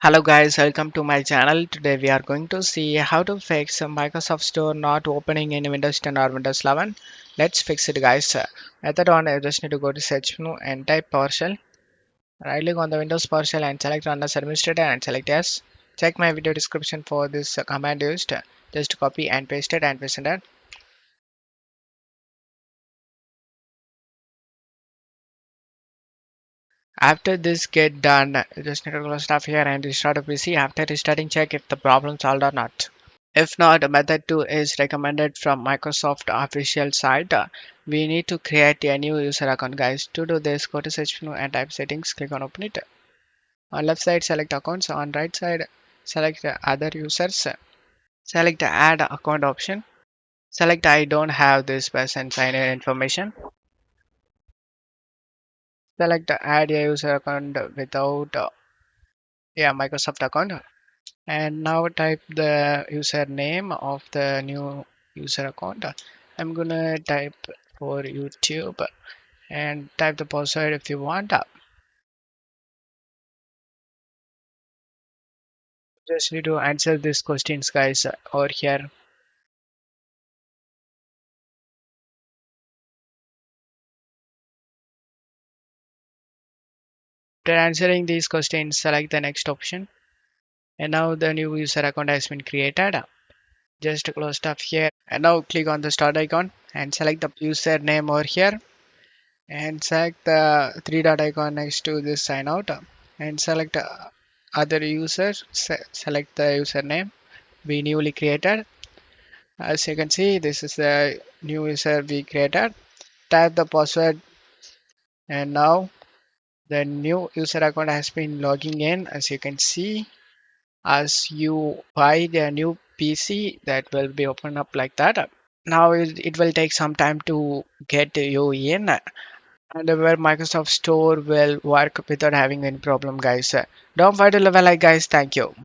Hello guys, welcome to my channel. Today we are going to see how to fix Microsoft Store not opening in Windows 10 or Windows 11. Let's fix it guys. Method one, I just need to go to search menu and type PowerShell. Right click on the Windows PowerShell and select Run as Administrator and select Yes. Check my video description for this command used. Just copy and paste it and paste it. After this get done, you just need to close stuff here and restart the PC. After restarting, check if the problem solved or not. If not, method 2 is recommended from Microsoft official site. We need to create a new user account guys. To do this, go to search menu and type settings, click on open it. On left side select accounts, on right side select other users. Select the add account option. Select I don't have this person sign in information. Select add a user account without Microsoft account. And now type the username of the new user account. I'm gonna type for YouTube and type the password if you want. Just need to answer these questions guys over here. After answering these questions, select the next option. And now the new user account has been created. Just close stuff here and now click on the start icon and select the username over here and select the three dot icon next to this sign out and select other users. Select the username we newly created. As you can see, this is the new user we created. Type the password and now the new user account has been logging in. As you can see, as you buy the new PC, that will be open up like that. Now it will take some time to get you in and where Microsoft Store will work without having any problem guys. Don't forget to leave a like guys. Thank you.